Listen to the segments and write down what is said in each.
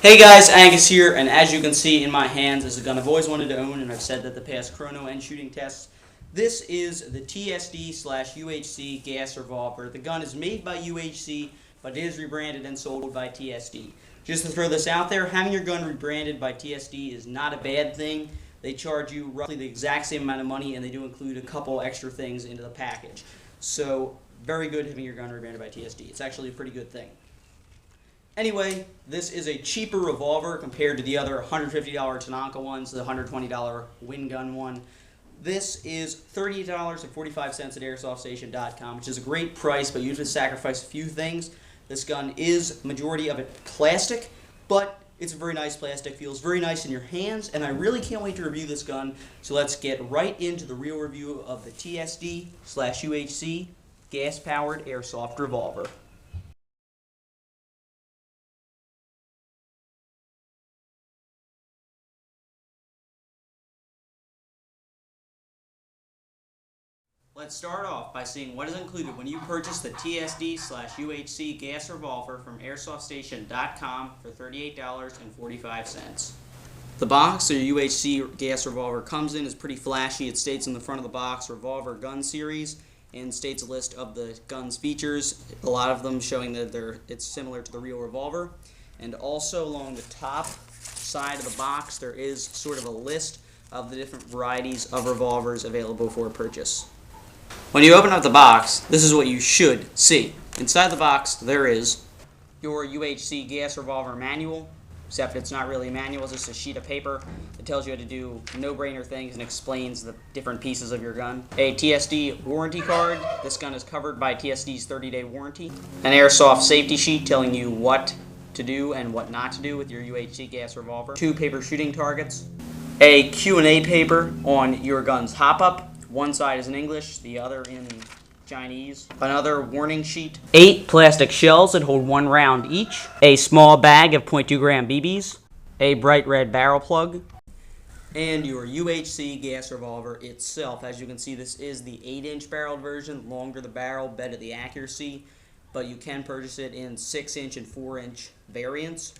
Hey guys, Angus here, and as you can see in my hands is a gun I've always wanted to own, and I've said that the past chrono and shooting tests. This is the TSD/UHC gas revolver. The gun is made by UHC, but it is rebranded and sold by TSD. Just to throw this out there, having your gun rebranded by TSD is not a bad thing. They charge you roughly the exact same amount of money, and they do include a couple extra things into the package. So, very good having your gun rebranded by TSD. It's actually a pretty good thing. Anyway, this is a cheaper revolver compared to the other $150 Tanaka ones, the $120 Win Gun one. This is $38.45 at airsoftstation.com, which is a great price, but you have to sacrifice a few things. This gun is, majority of it, plastic, but it's a very nice plastic, feels very nice in your hands, and I really can't wait to review this gun. So let's get right into the real review of the TSD/UHC gas-powered airsoft revolver. Let's start off by seeing what is included when you purchase the TSD/UHC gas revolver from airsoftstation.com for $38.45. The box the UHC gas revolver comes in is pretty flashy. It states on the front of the box Revolver Gun Series and states a list of the gun's features, a lot of them showing that it's similar to the real revolver. And also along the top side of the box there is sort of a list of the different varieties of revolvers available for purchase. When you open up the box, this is what you should see. Inside the box, there is your UHC gas revolver manual, except it's not really a manual, it's just a sheet of paper that tells you how to do no-brainer things and explains the different pieces of your gun. A TSD warranty card. This gun is covered by TSD's 30-day warranty. An airsoft safety sheet telling you what to do and what not to do with your UHC gas revolver. 2 paper shooting targets. A Q&A paper on your gun's hop-up. One side is in English, the other in Chinese. Another warning sheet. 8 plastic shells that hold 1 round each. A small bag of .2 gram BBs. A bright red barrel plug. And your UHC gas revolver itself. As you can see, this is the 8-inch barreled version. Longer the barrel, better the accuracy. But you can purchase it in 6-inch and 4-inch variants.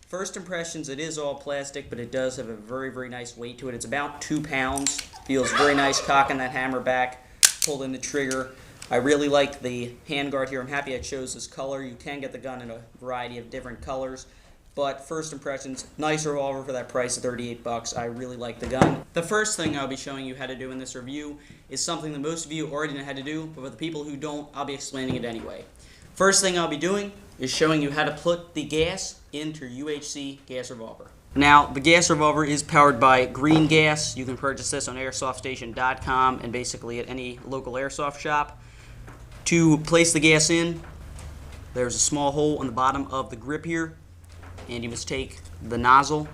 First impressions, it is all plastic, but it does have a very, very nice weight to it. It's about 2 pounds. Feels very nice cocking that hammer back, pulling the trigger. I really like the handguard here. I'm happy I chose this color. You can get the gun in a variety of different colors. But first impressions, nice revolver for that price of 38 bucks. I really like the gun. The first thing I'll be showing you how to do in this review is something that most of you already know how to do, but for the people who don't, I'll be explaining it anyway. First thing I'll be doing is showing you how to put the gas into your UHC gas revolver. Now, the gas revolver is powered by green gas. You can purchase this on airsoftstation.com and basically at any local airsoft shop. To place the gas in, there's a small hole on the bottom of the grip here, and you must take the nozzle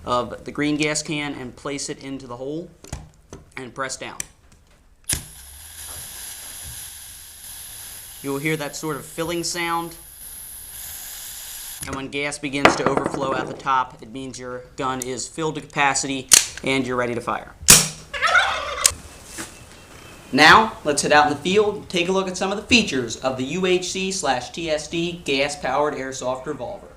of the green gas can and place it into the hole and press down. You will hear that sort of filling sound. And when gas begins to overflow at the top, it means your gun is filled to capacity and you're ready to fire. Now, let's head out in the field and take a look at some of the features of the UHC/TSD gas-powered airsoft revolver.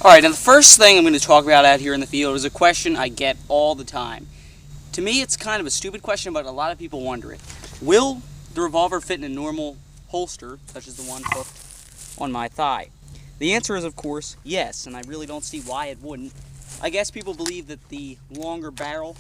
Alright, now the first thing I'm going to talk about out here in the field is a question I get all the time. To me, it's kind of a stupid question, but a lot of people wonder it. Will the revolver fit in a normal holster, such as the one hooked on my thigh? The answer is, of course, yes, and I really don't see why it wouldn't. I guess people believe that the longer barrel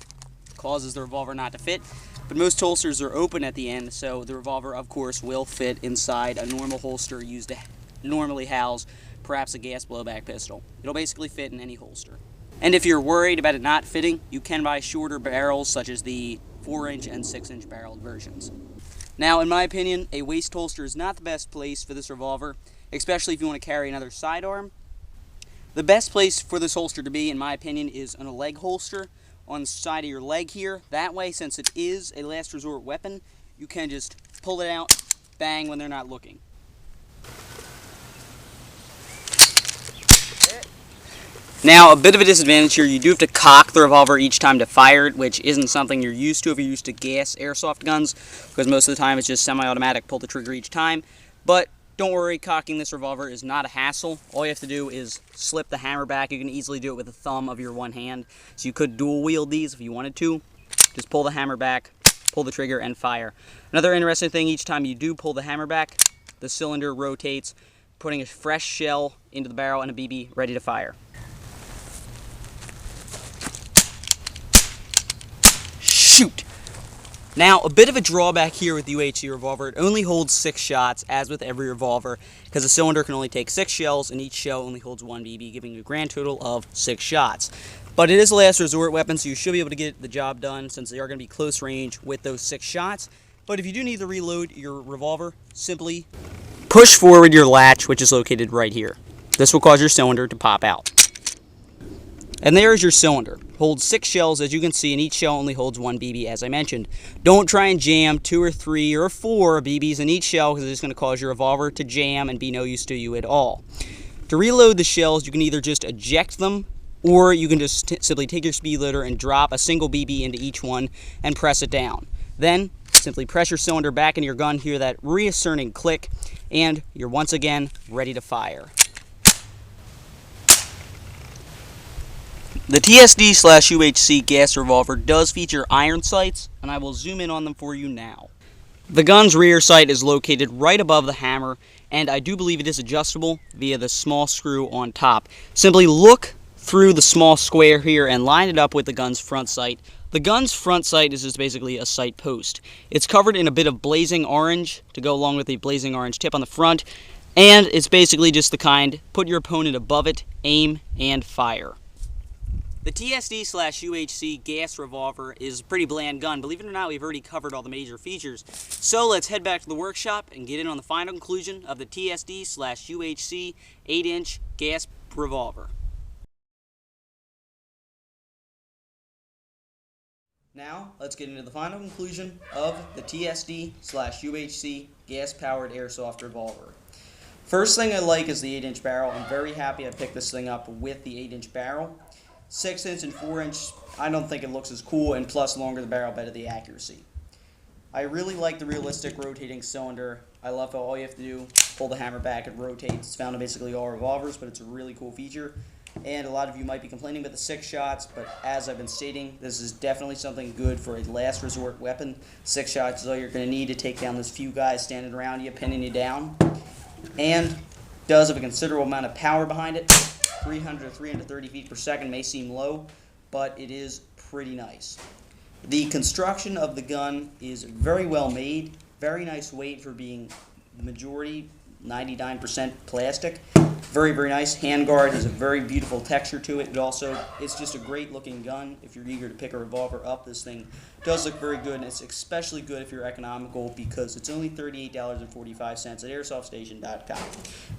causes the revolver not to fit, but most holsters are open at the end, so the revolver, of course, will fit inside a normal holster used to normally house perhaps a gas blowback pistol. It'll basically fit in any holster. And if you're worried about it not fitting, you can buy shorter barrels such as the 4-inch and 6-inch barreled versions. Now, in my opinion, a waist holster is not the best place for this revolver, especially if you want to carry another sidearm. The best place for this holster to be, in my opinion, is on a leg holster on the side of your leg here. That way, since it is a last resort weapon, you can just pull it out, bang, when they're not looking. Now, a bit of a disadvantage here, you do have to cock the revolver each time to fire it, which isn't something you're used to if you're used to gas airsoft guns, because most of the time it's just semi-automatic, pull the trigger each time. But don't worry, cocking this revolver is not a hassle. All you have to do is slip the hammer back. You can easily do it with the thumb of your one hand. So you could dual wield these if you wanted to. Just pull the hammer back, pull the trigger, and fire. Another interesting thing, each time you do pull the hammer back, the cylinder rotates, putting a fresh shell into the barrel and a BB ready to fire. Shoot! Now, a bit of a drawback here with the UHC revolver, it only holds 6 shots, as with every revolver, because the cylinder can only take 6 shells, and each shell only holds 1 BB, giving you a grand total of 6 shots. But it is a last resort weapon, so you should be able to get the job done, since they are going to be close range with those 6 shots. But if you do need to reload your revolver, simply push forward your latch, which is located right here. This will cause your cylinder to pop out. And there is your cylinder. Holds 6 shells, as you can see, and each shell only holds 1 BB, as I mentioned. Don't try and jam 2 or 3 or 4 BBs in each shell, because it's going to cause your revolver to jam and be no use to you at all. To reload the shells, you can either just eject them, or you can just simply take your speed loader and drop a single BB into each one and press it down. Then, simply press your cylinder back into your gun, hear that reasserting click, and you're once again ready to fire. The TSD/UHC gas revolver does feature iron sights, and I will zoom in on them for you now. The gun's rear sight is located right above the hammer, and I do believe it is adjustable via the small screw on top. Simply look through the small square here and line it up with the gun's front sight. The gun's front sight is just basically a sight post. It's covered in a bit of blazing orange to go along with the blazing orange tip on the front, and it's basically just the kind, put your opponent above it, aim, and fire. The TSD/UHC gas revolver is a pretty bland gun. Believe it or not, we've already covered all the major features. So let's head back to the workshop and get in on the final conclusion of the TSD/UHC 8-inch gas revolver. Now, let's get into the final conclusion of the TSD/UHC gas-powered airsoft revolver. First thing I like is the 8-inch barrel. I'm very happy I picked this thing up with the 8-inch barrel. 6-inch and 4-inch, I don't think it looks as cool, and plus longer the barrel, better the accuracy. I really like the realistic rotating cylinder. I love how all you have to do, pull the hammer back, it rotates. It's found in basically all revolvers, but it's a really cool feature. And a lot of you might be complaining about the 6 shots, but as I've been stating, this is definitely something good for a last resort weapon. 6 shots is all you're going to need to take down those few guys standing around you, pinning you down. And does have a considerable amount of power behind it. 300 to 330 feet per second may seem low, but it is pretty nice. The construction of the gun is very well made, very nice weight for being the majority, 99% plastic. Very, very nice. Handguard has a very beautiful texture to it. It's just a great looking gun. If you're eager to pick a revolver up, this thing does look very good, and it's especially good if you're economical because it's only $38.45 at airsoftstation.com.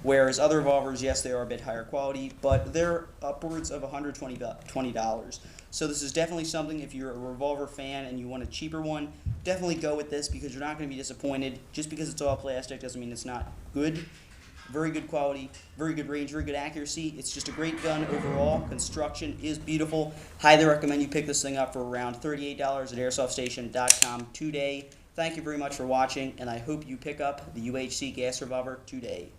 Whereas other revolvers, yes, they are a bit higher quality, but they're upwards of $120. So this is definitely something, if you're a revolver fan and you want a cheaper one, definitely go with this because you're not going to be disappointed. Just because it's all plastic doesn't mean it's not good. Very good quality, very good range, very good accuracy. It's just a great gun overall. Construction is beautiful. Highly recommend you pick this thing up for around $38 at airsoftstation.com today. Thank you very much for watching, and I hope you pick up the UHC gas revolver today.